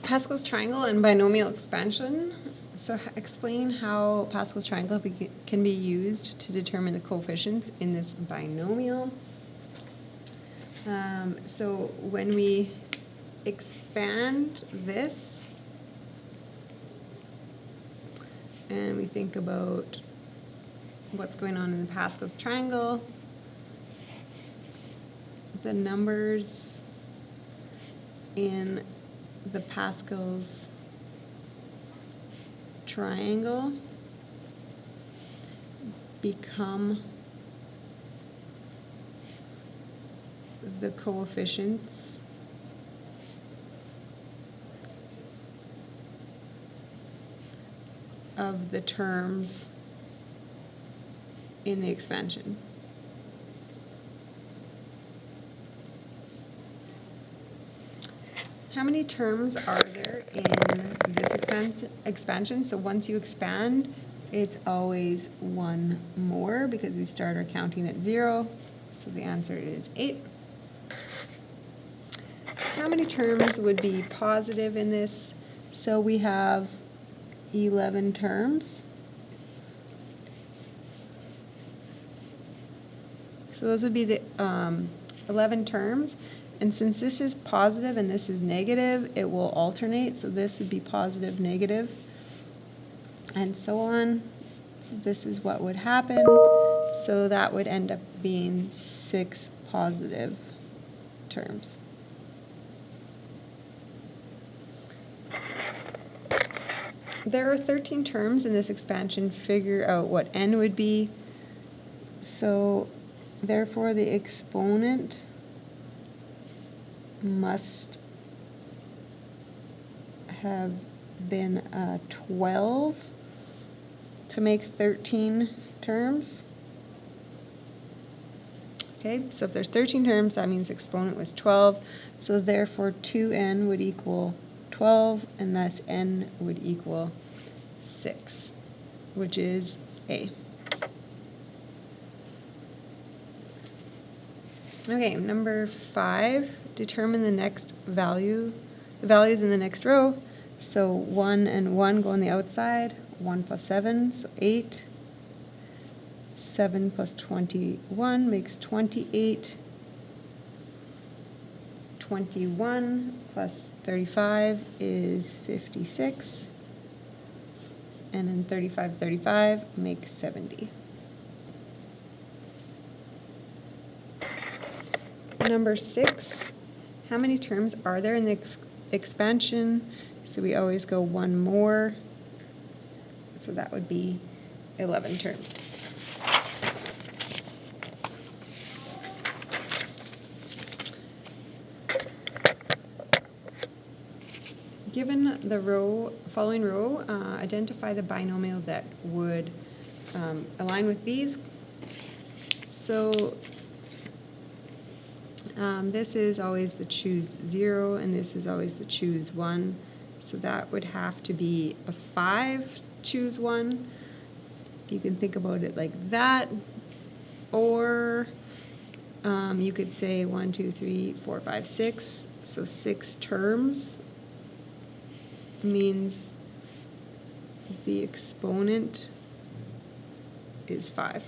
Pascal's triangle and binomial expansion. So explain how Pascal's triangle can be used to determine the coefficients in this binomial. So when we expand this and we think about what's going on in the Pascal's triangle, the numbers in the Pascal's triangle become the coefficients of the terms in the expansion. How many terms are there in this expansion? So once you expand, it's always one more because we start our counting at 0. So the answer is 8. How many terms would be positive in this? So we have 11 terms. So those would be the 11 terms. And since this is positive and this is negative, it will alternate. So this would be positive, negative, and so on. So this is what would happen. So that would end up being 6 positive terms. There are 13 terms in this expansion. Figure out what n would be. So therefore the exponent must have been 12 to make 13 terms. Okay, so if there's 13 terms, that means the exponent was 12. So therefore 2n would equal 12, and thus n would equal 6, which is A. Okay, number 5, determine the next value, the values in the next row. So 1 and 1 go on the outside, 1 plus 7, so 8. 7 plus 21 makes 28. 21 plus 35 is 56. And then 35 makes 70. Number 6, how many terms are there in the expansion? So we always go one more. So that would be 11 terms. Given the following row, identify the binomial that would align with these. So this is always the choose 0, and this is always the choose 1. So that would have to be a 5, choose 1. You can think about it like that. Or you could say 1, 2, 3, 4, 5, 6. So 6 terms means the exponent is 5.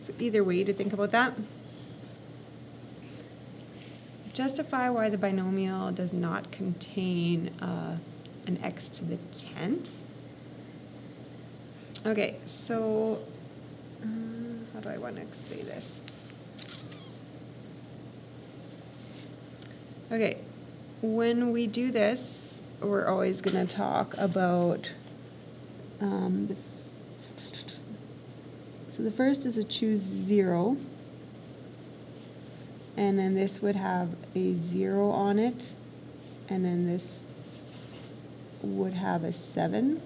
So either way to think about that. Justify why the binomial does not contain an x to the 10th. Okay, so how do I want to say this? Okay, when we do this, we're always going to talk about, so the first is a choose 0, and then this would have a 0 on it, and then this would have a 7.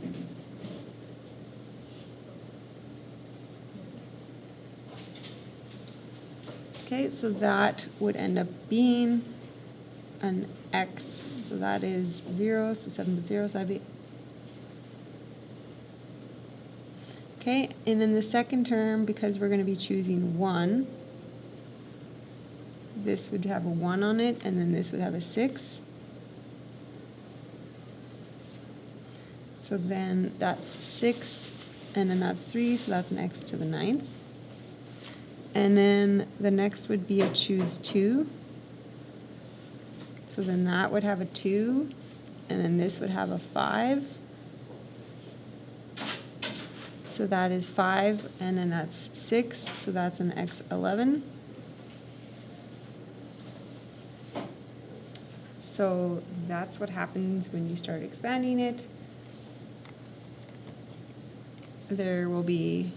Okay, so that would end up being an x. So that is 0, so 7 plus 0, so that'd be. Okay, and then the second term, because we're going to be choosing 1, this would have a 1 on it, and then this would have a 6. So then that's 6, and then that's 3, so that's an x to the 9th. And then the next would be a choose 2. So then that would have a 2, and then this would have a 5. So that is 5, and then that's 6, so that's an x11. So that's what happens when you start expanding it. There will be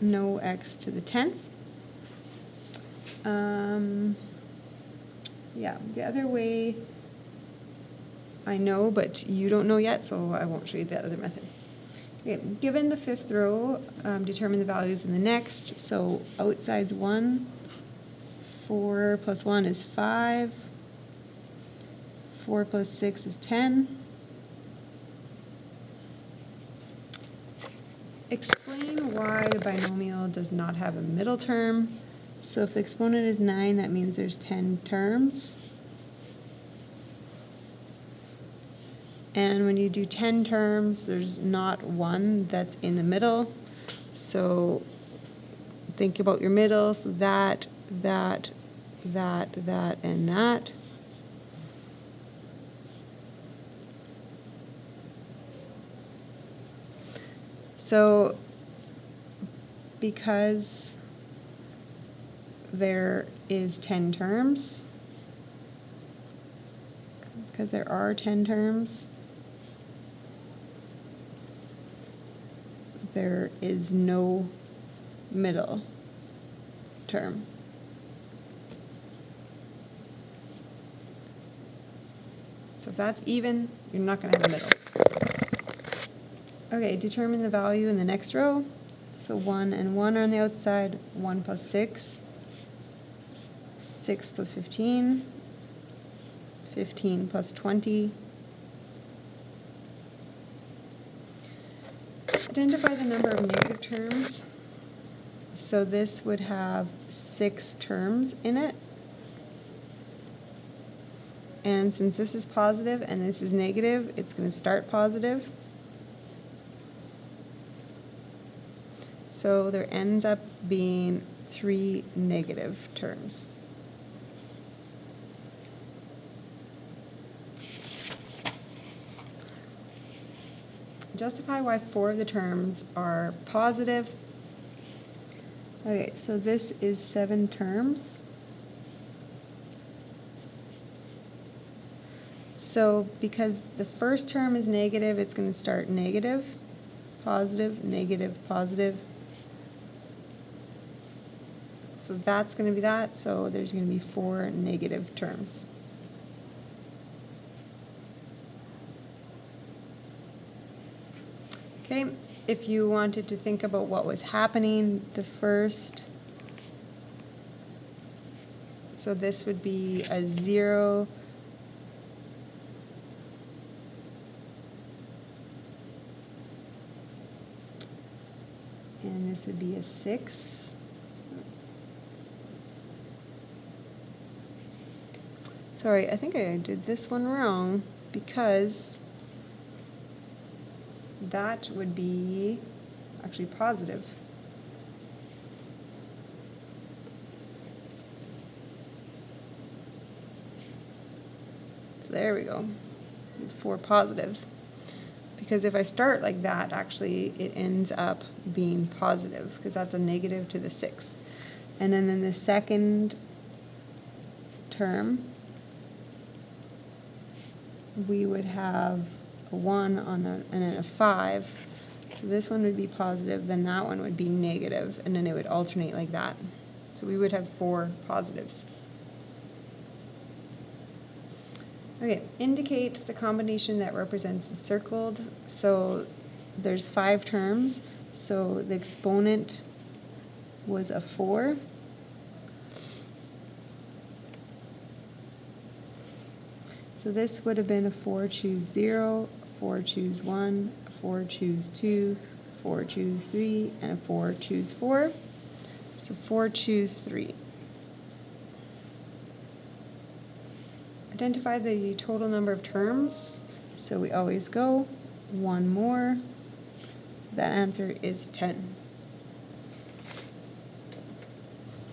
no x to the 10th. Yeah, the other way I know, but you don't know yet, so I won't show you the other method. Okay, given the 5th row, determine the values in the next. So outside's 1, 4 plus 1 is 5, 4 plus 6 is 10. Explain why the binomial does not have a middle term. So if the exponent is 9, that means there's 10 terms. And when you do 10 terms, there's not one that's in the middle. So think about your middle. So that, and that. So because there is 10 terms, because there are 10 terms, there is no middle term. So if that's even, you're not going to have a middle. Okay, determine the value in the next row. So 1 and 1 are on the outside. 1 plus 6. 6 plus 15. 15 plus 20. Identify the number of negative terms. So this would have 6 terms in it. And since this is positive and this is negative, it's going to start positive. So there ends up being 3 negative terms. Justify why 4 of the terms are positive. Okay, so this is 7 terms. So because the first term is negative, it's going to start negative, positive, negative, positive. So that's going to be that, so there's going to be 4 negative terms. Okay, if you wanted to think about what was happening, the first, so this would be a 0, and this would be a 6. Sorry, I think I did this one wrong, because that would be actually positive. So there we go, 4 positives. Because if I start like that, actually it ends up being positive, because that's a negative to the 6th. And then in the second term, we would have a 1 on and then a 5. So this one would be positive, then that one would be negative, and then it would alternate like that. So we would have 4 positives. Okay, indicate the combination that represents the circled. So there's 5 terms. So the exponent was a 4. So this would have been a 4 choose 0, 4 choose 1, a 4 choose 2, 4 choose 3, and a 4 choose 4. So 4 choose 3. Identify the total number of terms. So we always go one more. So that answer is 10.